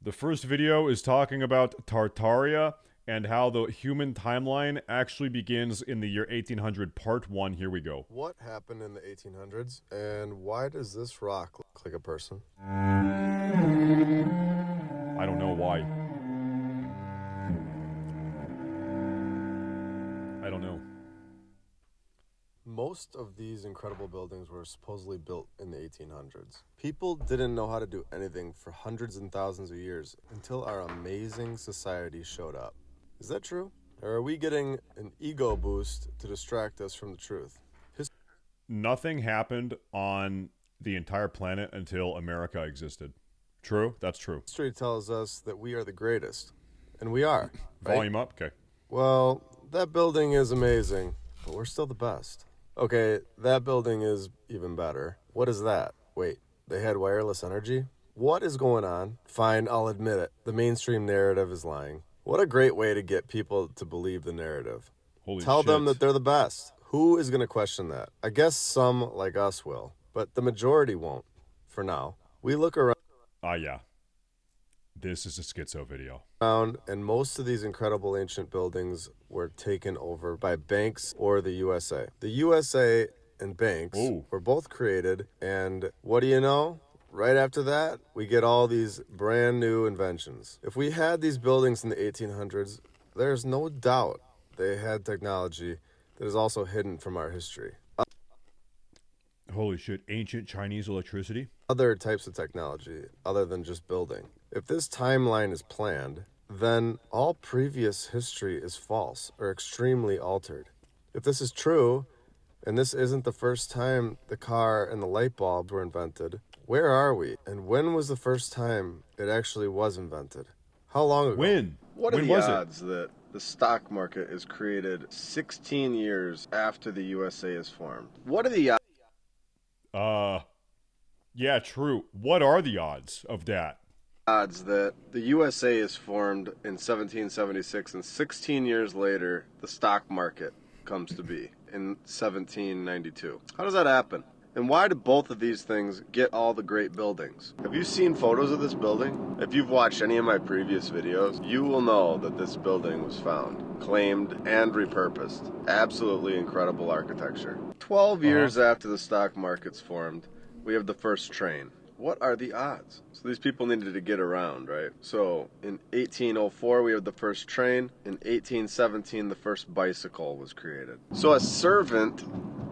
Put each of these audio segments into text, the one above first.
The first video is talking about Tartaria and how the human timeline actually begins in the year 1800, part 1. Here we go. What happened in the 1800s, and why does this rock look like a person? I don't know why. I don't know. Most of these incredible buildings were supposedly built in the 1800s. People didn't know how to do anything for hundreds and thousands of years until our amazing society showed up. Is that true? Or are we getting an ego boost to distract us from the truth? Nothing happened on the entire planet until America existed. True? That's true. History tells us that we are the greatest. And we are. Right? Volume up? Okay. Well, that building is amazing, but we're still the best. Okay, that building is even better. What is that? Wait, they had wireless energy? What is going on? Fine, I'll admit it. The mainstream narrative is lying. What a great way to get people to believe the narrative. Holy Tell shit. them that they're the best. Who is going to question that? I guess some like us will, but the majority won't, for now. We look around. Yeah. This is a schizo video. And most of these incredible ancient buildings were taken over by banks or the USA. The USA and banks were both created, and what do you know? Right after that, we get all these brand new inventions. If we had these buildings in the 1800s, there's no doubt they had technology that is also hidden from our history. Holy shit, ancient Chinese electricity? Other types of technology other than just building. If this timeline is planned, then all previous history is false or extremely altered. If this is true, and this isn't the first time the car and the light bulb were invented, where are we? And when was the first time it actually was invented? How long ago? When? What are When the was it? odds that the stock market is created 16 years after the USA is formed? What are the Yeah, true. What are the odds of that? odds that the USA is formed in 1776 and 16 years later the stock market comes to be in 1792? How does that happen? And why do both of these things get all the great buildings? Have you seen photos of this building? If you've watched any of my previous videos, you will know that this building was found, claimed, and repurposed. Absolutely incredible architecture. 12 years after the stock market's formed, we have the first train. What are the odds? So these people needed to get around, right? So in 1804, we have the first train. In 1817, the first bicycle was created. So a servant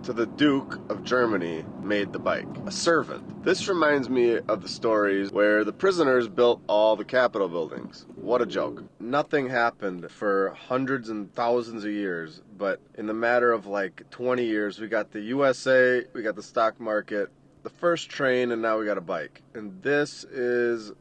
to the Duke of Germany made the bike. A servant. This reminds me of the stories where the prisoners built all the Capitol buildings. What a joke. Nothing happened for hundreds and thousands of years, but in the matter of like 20 years, we got the USA, we got the stock market, the first train, and now we got a bike. And this is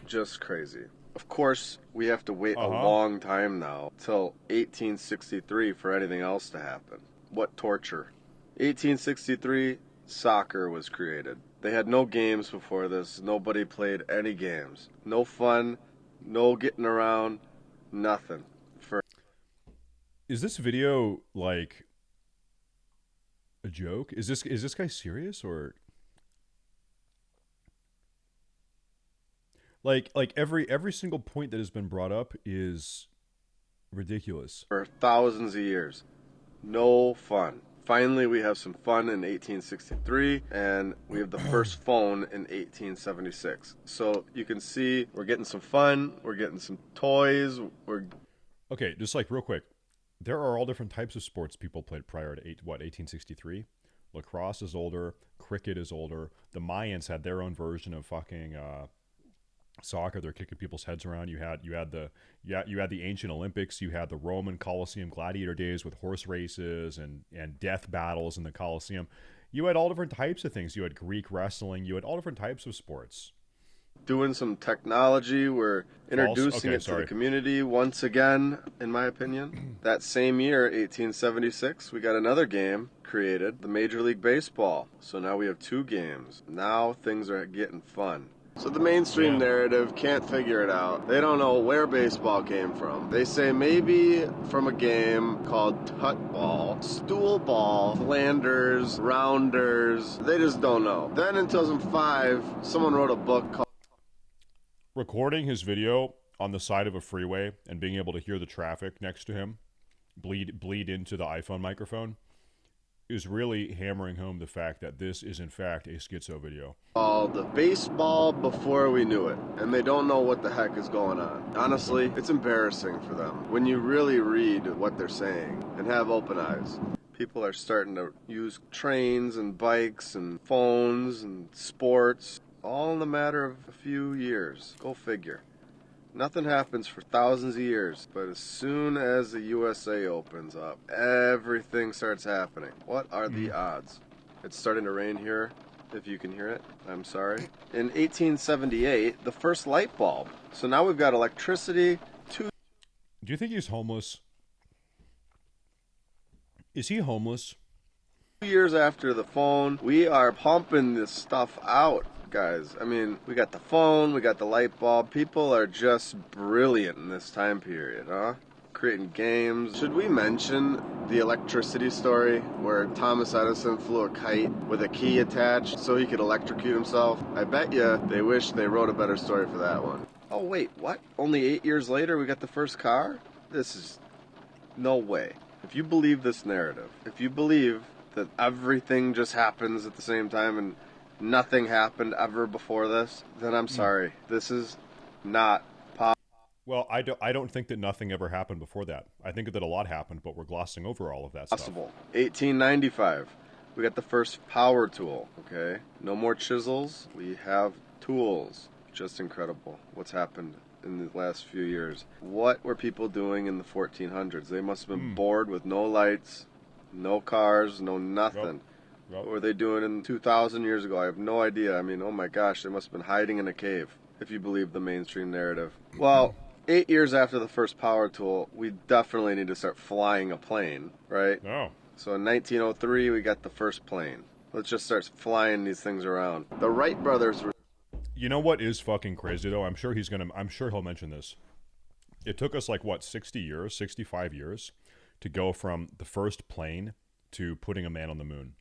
just crazy. Of course, we have to wait a long time now, till 1863 for anything else to happen. What torture. 1863, soccer was created. They had no games before this. Nobody played any games. No fun, no getting around, nothing. Is this video like a joke? Is this guy serious, or like every single point that has been brought up is ridiculous? For thousands of years, no fun. Finally, we have some fun in 1863, and we have the first phone in 1876. So you can see we're getting some fun, we're getting some toys, Okay, just like real quick, there are all different types of sports people played prior to 1863. Lacrosse is older, cricket is older. The Mayans had their own version of fucking soccer. They're kicking people's heads around. You had the ancient Olympics. You had the Roman Colosseum gladiator days with horse races and death battles in the Colosseum. You had all different types of things. You had Greek wrestling. You had all different types of sports. doing some technology. We're introducing it to the community once again, in my opinion. That same year, 1876, we got another game created, the Major League Baseball. So now we have 2 games. Now things are getting fun. So the mainstream narrative can't figure it out. They don't know where baseball came from. They say maybe from a game called tutball, stool ball, Flanders, rounders. They just don't know. Then in 2005, someone wrote a book called recording his video on the side of a freeway and being able to hear the traffic next to him bleed into the iPhone microphone is really hammering home the fact that this is in fact a schizo video. Called baseball before we knew it, and they don't know what the heck is going on. Honestly, it's embarrassing for them when you really read what they're saying and have open eyes. People are starting to use trains and bikes and phones and sports, all in the matter of a few years. Go figure. Nothing happens for thousands of years, but as soon as the USA opens up, everything starts happening. What are the odds? It's starting to rain here, if you can hear it. I'm sorry. In 1878, the first light bulb. So now we've got electricity. Do you think he's homeless? Is he homeless? 2 years after the phone, we are pumping this stuff out. Guys, I mean, we got the phone, we got the light bulb. People are just brilliant in this time period, huh? Creating games. Should we mention the electricity story where Thomas Edison flew a kite with a key attached so he could electrocute himself? I bet you they wish they wrote a better story for that one. Oh wait, what? Only 8 years later we got the first car? This is no way. If you believe this narrative, if you believe that everything just happens at the same time and nothing happened ever before this, then I'm sorry. This is not possible. Well, I don't think that nothing ever happened before that. I think that a lot happened, but we're glossing over all of that stuff. 1895, we got the first power tool, okay? No more chisels, we have tools. Just incredible what's happened in the last few years. What were people doing in the 1400s? They must have been bored with no lights, no cars, no nothing. Yep. What were they doing in 2,000 years ago? I have no idea. I mean, oh my gosh, they must have been hiding in a cave, if you believe the mainstream narrative. Well, 8 years after the first power tool, we definitely need to start flying a plane, right? Oh. So in 1903, we got the first plane. Let's just start flying these things around. The Wright brothers were... You know what is fucking crazy though? I'm sure he'll mention this. It took us like what, 60 years, 65 years to go from the first plane to putting a man on the moon.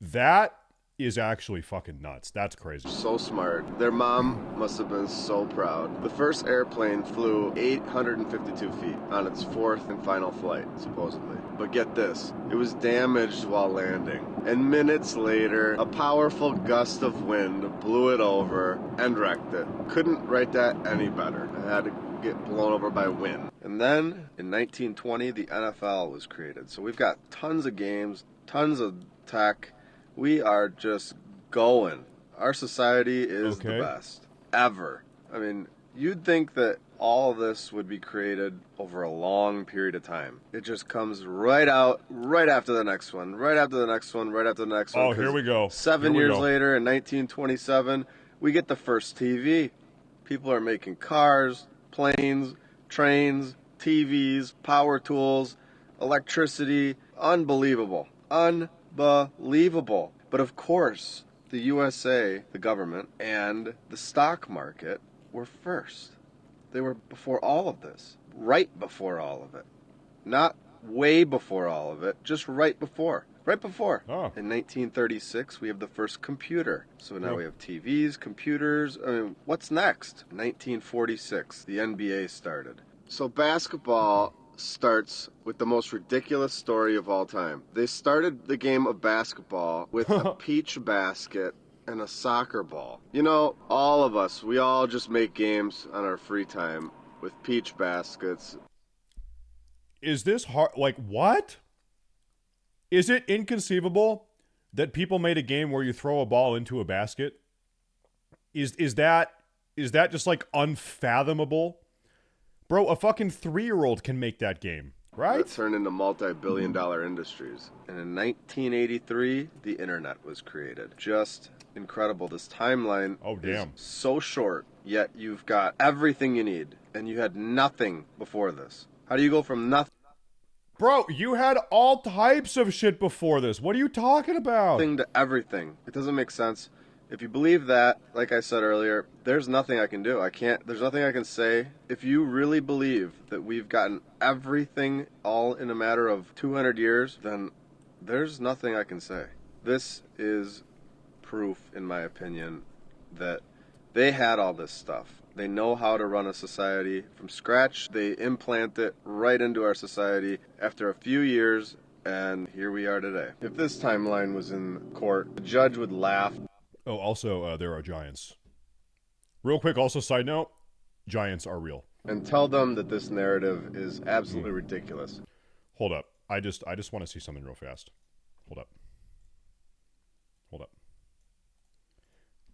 That is actually fucking nuts. That's crazy. So smart. Their mom must have been so proud. The first airplane flew 852 feet on its fourth and final flight, supposedly. But get this, it was damaged while landing. And minutes later, a powerful gust of wind blew it over and wrecked it. Couldn't write that any better. It had to get blown over by wind. And then, in 1920, the NFL was created. So we've got tons of games, tons of tech. We are just going. Our society is the best ever. I mean, you'd think that all of this would be created over a long period of time. It just comes right out, right after the next one, right after the next one, right after the next one. Oh, here we go. 7 years later, in 1927, we get the first TV. People are making cars, planes, trains, TVs, power tools, electricity. Unbelievable. Unbelievable. But of course, the USA, the government, and the stock market were first. They were before all of this. Right before all of it. Not way before all of it, just right before. Right before. Oh. In 1936, we have the first computer. So now we have TVs, computers. I mean, what's next? 1946, the NBA started. So basketball starts with the most ridiculous story of all time. They started the game of basketball with a peach basket and a soccer ball. You know, all of us, we all just make games on our free time with peach baskets. Is this hard? Like, what? Is it inconceivable that people made a game where you throw a ball into a basket? Is that just like unfathomable? Bro, a fucking 3-year-old can make that game, right? That turned into multi-billion-dollar industries. And in 1983, the internet was created. Just incredible. This timeline is so short, yet you've got everything you need, and you had nothing before this. How do you go from nothing? Bro, you had all types of shit before this. What are you talking about? To everything. It doesn't make sense. If you believe that, like I said earlier, there's nothing I can do. There's nothing I can say. If you really believe that we've gotten everything all in a matter of 200 years, then there's nothing I can say. This is proof, in my opinion, that they had all this stuff. They know how to run a society from scratch. They implant it right into our society after a few years, and here we are today. If this timeline was in court, the judge would laugh. Oh, also, there are giants. Real quick, also, side note, giants are real. And tell them that this narrative is absolutely ridiculous. Hold up. I just want to see something real fast. Hold up. Hold up.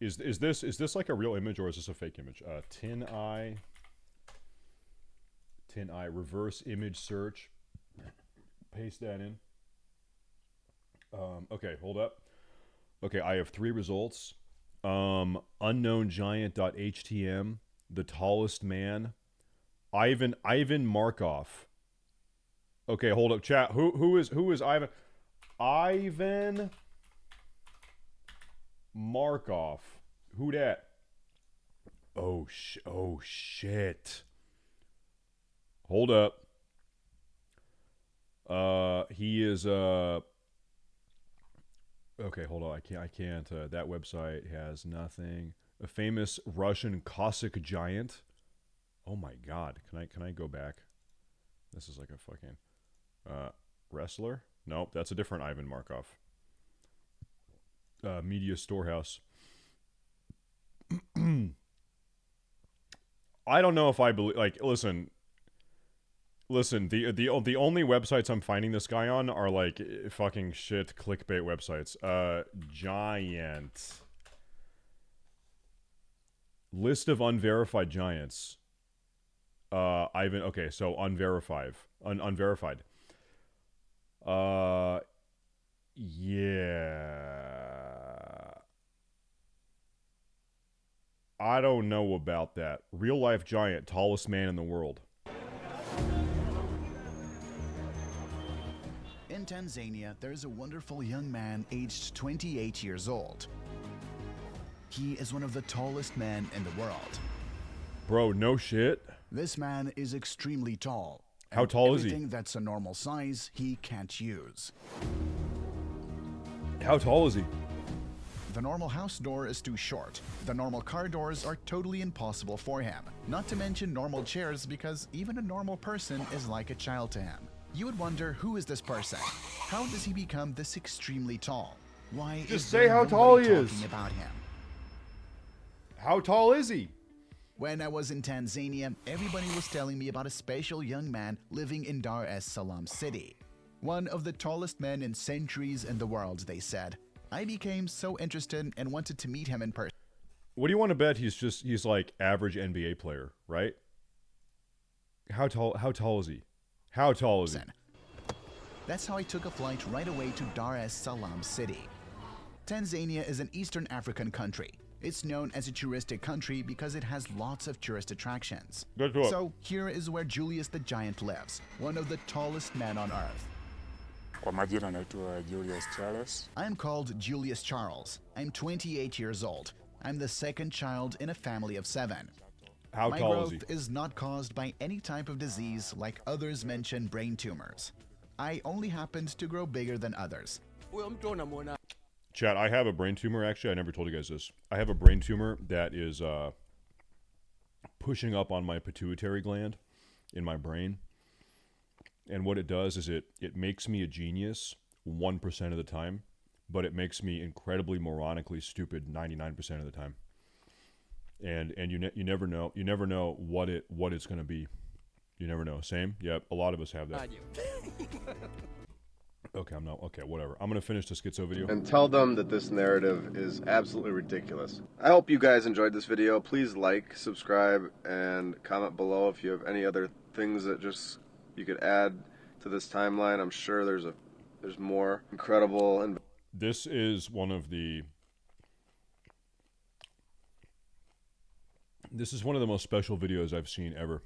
Is this like a real image or is this a fake image? Tin eye, reverse image search. Paste that in. Okay, hold up. Okay, I have 3 results. Unknowngiant.htm, the tallest man, Ivan Markov. Okay, hold up, chat. Who is Ivan? Ivan Markov. Who dat? Oh shit. Hold up. He is okay, hold on. I can't that website has nothing. A famous Russian Cossack giant. Oh my god. Can I go back? This is like a fucking wrestler? Nope, that's a different Ivan Markov. Media Storehouse. I don't know if I believe. Like, listen. The only websites I'm finding this guy on are like fucking shit clickbait websites. Giant list of unverified giants. Ivan. Okay, so unverified. Yeah. I don't know about that. Real life giant, tallest man in the world. In Tanzania, there's a wonderful young man aged 28 years old. He is one of the tallest men in the world. Bro, no shit. This man is extremely tall. How tall is he? Everything that's a normal size, he can't use. How tall is he? The normal house door is too short. The normal car doors are totally impossible for him. Not to mention normal chairs, because even a normal person is like a child to him. You would wonder, who is this person? How does he become this extremely tall? Why Just is say there how tall he nobody is. talking about him? How tall is he? When I was in Tanzania, everybody was telling me about a special young man living in Dar es Salaam city. One of the tallest men in centuries in the world, they said. I became so interested and wanted to meet him in person. What do you want to bet he's like average NBA player, right? How tall is he? How tall is he? That's how I took a flight right away to Dar es Salaam city. Tanzania is an Eastern African country. It's known as a touristic country because it has lots of tourist attractions. Good talk. So here is where Julius the Giant lives, one of the tallest men on earth. Kwa majina naitwa Julius Charles. I'm called Julius Charles. I'm 28 years old. I'm the second child in a family of 7. How My tall is growth he? is not caused by any type of disease like others mention brain tumors. I only happened to grow bigger than others. Chat, I have a brain tumor, actually. I never told you guys this. I have a brain tumor that is pushing up on my pituitary gland in my brain. And what it does is it makes me a genius 1% of the time, but it makes me incredibly moronically stupid 99% of the time. And you never know what it's going to be. You never know. Same? Yep, a lot of us have that. Okay, okay, whatever. I'm going to finish the schizo video. And tell them that this narrative is absolutely ridiculous. I hope you guys enjoyed this video. Please like, subscribe, and comment below if you have any other things that just you could add to this timeline. I'm sure there's more incredible and This is one of the most special videos I've seen ever.